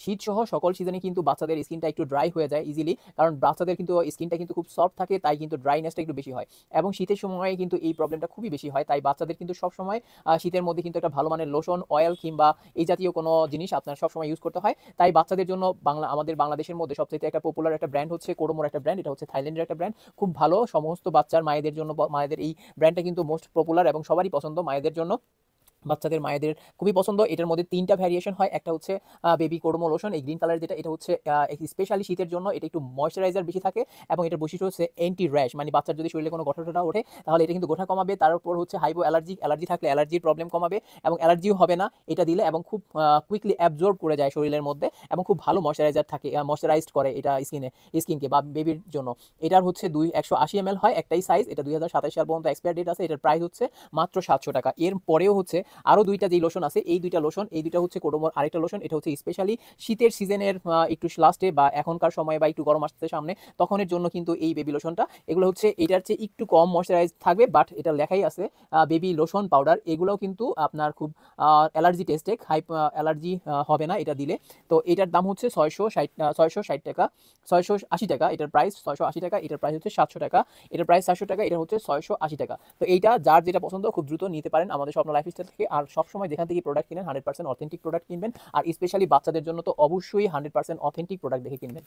শীত সহ সকল সিজনে কিন্তু বাচ্চাদের স্কিনটা একটু ড্রাই হয়ে যায় ইজিলি, কারণ বাচ্চাদের কিন্তু স্কিনটা কিন্তু খুব সফট থাকে, তাই কিন্তু ড্রাইনেসটা একটু বেশি হয়। এবং শীতের সময় কিন্তু এই প্রবলেমটা খুবই বেশি হয়, তাই বাচ্চাদের কিন্তু সবসময় শীতের মধ্যে কিন্তু একটা ভালো মানের লোশন, অয়েল কিংবা এই জাতীয় কোনো জিনিস আপনার সবসময় ইউজ করতে হয়। তাই বাচ্চাদের জন্য আমাদের বাংলাদেশের মধ্যে সবচেয়ে একটা পপুলার একটা ব্র্যান্ড হচ্ছে কোডোমোর একটা ব্র্যান্ড, এটা হচ্ছে থাইল্যান্ডের একটা ব্র্যান্ড, খুব ভালো সমস্ত বাচ্চার মায়েদের জন্য। মায়েদের এই ব্র্যান্ডটা কিন্তু মোস্ট পপুলার এবং সবারই পছন্দ মায়েদের জন্য। বাচ্চাদের মায়েদের খুবই পছন্দ। এটার মধ্যে ৩ টা ভ্যারিয়েশন হয়। একটা হচ্ছে বেবি কোডোমো লোশন, এই গ্রিন কালার যেটা, এটা হচ্ছে স্পেশালি শীতের জন্য। এটা একটু ময়েশ্চারাইজার বেশি থাকে এবং এটার বৈশিষ্ট্য হচ্ছে অ্যান্টি র্যাশ, মানে বাচ্চার যদি শরীরে কোনো গোটা-টোটা ওঠে তাহলে এটা কিন্তু গোটা কমাবে। তার উপর হচ্ছে হাইপো অ্যালার্জি থাকলে অ্যালার্জির প্রবলেম কমাবে এবং অ্যালার্জিও হবে না এটা দিলে, এবং খুব কুইকলি অ্যাবজর্ব করে যায় শরীরের মধ্যে এবং খুব ভালো ময়েশ্চারাইজার থাকে, ময়েশ্চারাইজড করে এটা স্কিনকে বা বেবির জন্য। এটার হচ্ছে 180 ml হয় একটাই সাইজ। এটা 2027 সাল পর্যন্ত এক্সপায়ার ডেট আছে। এটার প্রাইস হচ্ছে মাত্র 700 টাকা। এর পরেও হচ্ছে আরো 2টা যেই লোশন আছে, এই 2টা লোশন, এই 2টা হচ্ছে কোডোমোর আরেকটা লোশন। এটা হচ্ছে স্পেশালি শীতের সিজনের একটু লাস্টে বা এখনকার সময় বা একটু গরম আসতে সামনে তখনের জন্য কিন্তু এই বেবি লোশনটা। এগুলো হচ্ছে এটার চেয়ে একটু কম ময়েশ্চারাইজ থাকবে, বাট এটা লেখাই আছে বেবি লোশন পাউডার। এগুলোও কিন্তু আপনার খুব অ্যালার্জি টেস্টে অ্যালার্জি হবে না এটা দিলে। তো এটার দাম হচ্ছে 660 টাকা, 680 টাকা এটার প্রাইস, 680 টাকা এটার প্রাইস হচ্ছে 700 টাকা, এটার প্রাইস 700 টাকা, এটা হচ্ছে 680 টাকা। তো এইটা যার যেটা পছন্দ খুব দ্রুত নিতে পারেন আমাদের স্বপ্ন লাইফস্টাইল থেকে। আর সবসময় যেখান থেকে প্রোডাক্ট কিনেন 100% অথেন্টিক প্রোডাক্ট কিনবেন, আর স্পেশালি বাচ্চাদের জন্য তো অবশ্যই 100% অথেন্টিক প্রোডাক্ট দেখে কিনবেন।